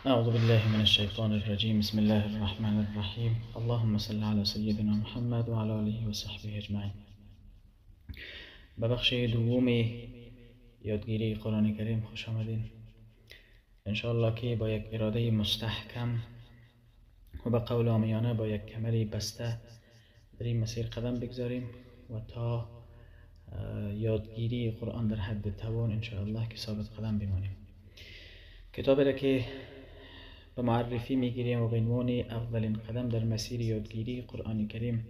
أعوذ بالله من الشيطان الرجيم. بسم الله الرحمن الرحیم. اللهم صل على سیدنا محمد و علی آله و صحبه اجمعین. به بخش دوم یادگیری قرآن کریم خوش آمدین. انشاءالله که با یک اراده مستحکم و به قول عامیانه با یک کمری بسته در این مسیر قدم بگذاریم و تا یادگیری قرآن در حد توان انشاءالله که ثابت قدم بمانیم. کتابی را که به معرفی میگیریم و به عنوان اولین قدم در مسیر یادگیری قرآن کریم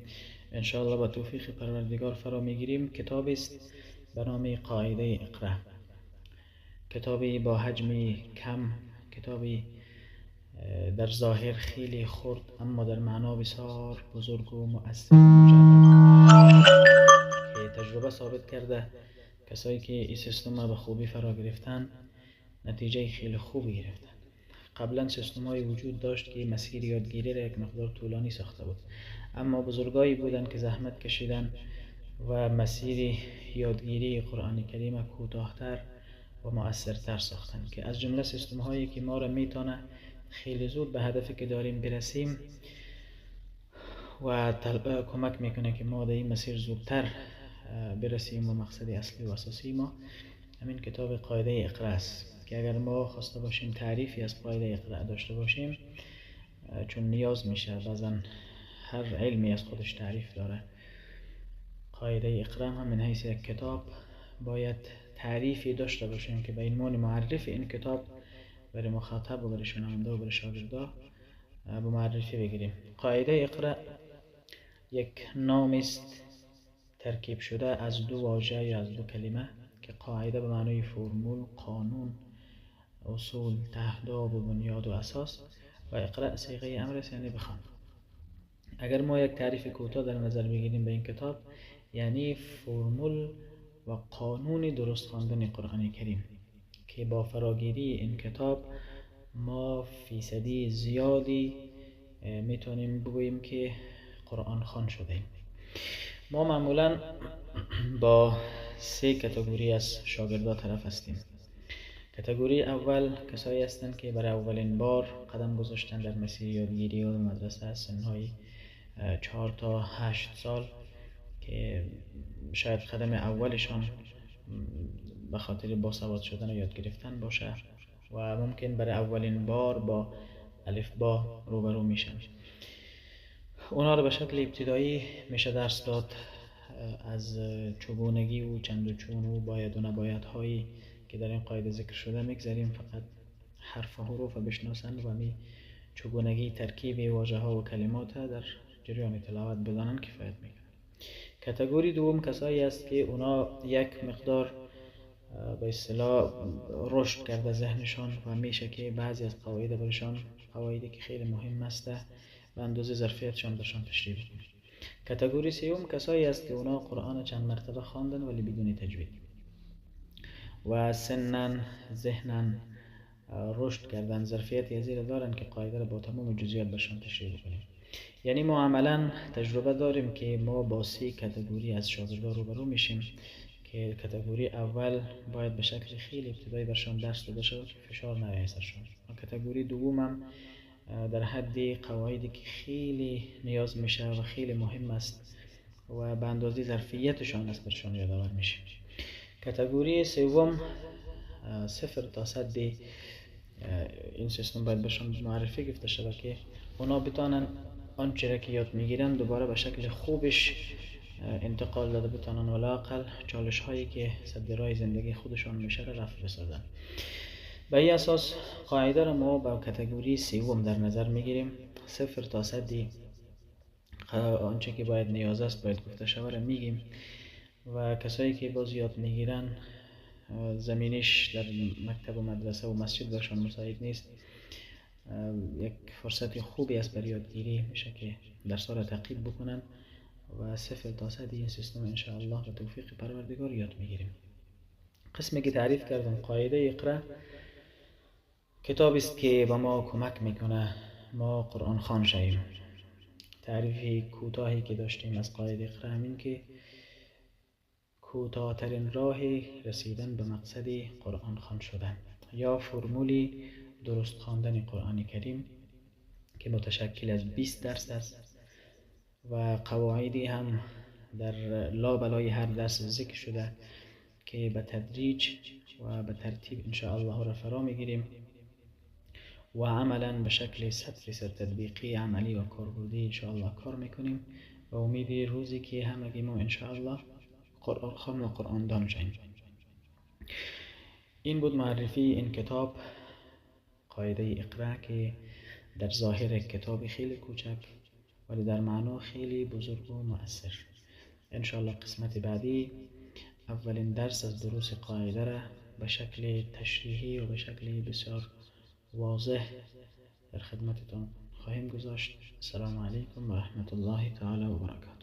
انشاءالله با توفیق پروردگار فرا میگیریم، کتابی است به نام قاعده اقرا. کتابی با حجم کم، کتابی در ظاهر خیلی خرد اما در معنا بسیار بزرگ و مؤثر و مجرد که تجربه ثابت کرده کسایی که این سیستم را به خوبی فرا گرفتن نتیجه خیلی خوبی گرفتن. قبلا سیستم های وجود داشت که مسیر یادگیری را یک مقدار طولانی ساخته بود، اما بزرگایی بودن که زحمت کشیدن و مسیر یادگیری قرآن کریم کوتاه‌تر و مؤثرتر ساختن، که از جمله سیستم هایی که ما را میتونه خیلی زود به هدفی که داریم برسیم و کمک میکنه که ما در این مسیر زودتر برسیم و مقصد اصلی و اساسی ما همین کتاب قاعده اقرا است، که اگر ما خواسته باشیم تعریفی از قاعده اقرا داشته باشیم، چون نیاز میشه، بعضا هر علمی از خودش تعریف داره، قاعده اقرا هم من حیث یک کتاب باید تعریفی داشته باشیم که به عنوان معرف این کتاب برای مخاطب و برای شنونده و برای شاگردا به معرفی بگیریم. قاعده اقرا یک نام است ترکیب شده از دو واژه یا از دو کلمه که قاعده به معنای فرمول، قانون، اصول، تهداب و بنیاد و اساس، و اقرا صیغه امر است یعنی بخوان. اگر ما یک تعریف کوتاه در نظر بگیریم به این کتاب، یعنی فرمول و قانون درست خواندن قرآن کریم که با فراگیری این کتاب ما فیصدی زیادی میتونیم بگوییم که قرآن خوان شده ایم. ما معمولا با سه کاتگوری از شاگردا طرف هستیم. کاتگوری اول کسایی هستند که برای اولین بار قدم گذاشتن در مسیر یادگیری و مدرسه از سنهای 4 تا 8 سال، که شاید قدم اولشان به خاطر باسواد شدن و یاد گرفتن باشه و ممکن برای اولین بار با الف با روبرو میشن. اونا رو به شکل ابتدایی میشه درس داد از چگونگی و چند و چون و باید و نباید هایی که در این قاعده ذکر شده میگذاریم، فقط حرف و حروف بشناسن و می چگونگی ترکیب واژه ها و کلمات در جریان تلاوت بدانن کفایت میکنه. کاتگوری دوم کسایی است که اونا یک مقدار به اصطلاح رشد کرده ذهنشان و میشه که بعضی از قواعد برشان قواعدی که خیلی مهم است به اندازه ظرفیتشان برشان تشریح کنه. کاتگوری سوم کسایی است که اونا قرآن چند مرتبه خواندن ولی بدون تجوید و سنن ذهنن رشد کردن، ظرفیت یزیر دارن که قاعده را با تمام جزئیات برشان تشریح کنیم. یعنی ما عملا تجربه داریم که ما با سه کاتگوری از شاگردان روبرو میشیم که کاتگوری اول باید به شکل خیلی ابتدایی برشان درس داده شود که فشار نیاید سرشان، و کاتگوری دوم هم در حد قواعدی که خیلی نیاز میشه و خیلی مهم است و به اندازه ظرفیتشان است برشان یادآور میشه. کاتگوری سوم 0 تا 100 این سیستم باید برشان معرفی گفته شود که اونا بتانن آنچه را که یاد میگیرن دوباره به شکل خوبش انتقال داده بتانن، ولی اقل چالش هایی که سد راه زندگی خودشان میشه را رفع بسازن. به این اساس قاعده را ما با کاتگوری سوم در نظر میگیریم. 0 تا 100 آنچه که باید نیاز است باید گفته شود را میگیم و کسایی که باز یاد میگیرن زمینش در مکتب و مدرسه و مسجد برشان مساعد نیست، یک فرصت خوبی است برای یادگیری میشه که درس را تعقیب بکنن و 0 تا 100 این سیستم انشاءالله به توفیق پروردگار یاد میگیریم. قسمی که تعریف کردم قاعده اقرا کتابی است که به ما کمک میکنه ما قرآن خوان شویم. تعریفی کوتاهی که داشتیم از قاعده اقرا همین که کوتاه‌ترین راه رسیدن به مقصد قرآن خوان شدن یا فرمولی درست خواندن قرآن کریم که متشکل از 20 درس است و قواعدی هم در لابلای هر درس ذکر شده که به تدریج و به ترتیب انشاءالله را فرا میگیریم و عملا به شکل 100% تطبیقی عملی و کاربردی انشاءالله کار میکنیم و امید روزی که همگی ما انشاءالله قرآن خوان و قرآن دان شویم. این بود معرفی این کتاب قاعده اقرا که در ظاهر کتاب خیلی کوچک ولی در معنا خیلی بزرگ و مؤثر. انشاءالله قسمت بعدی اولین درس از دروس قاعده را به شکل تشریحی و به شکل بسیار واضح در خدمتتان خواهیم گذاشت. السلام علیکم و رحمت الله تعالی و برکاته.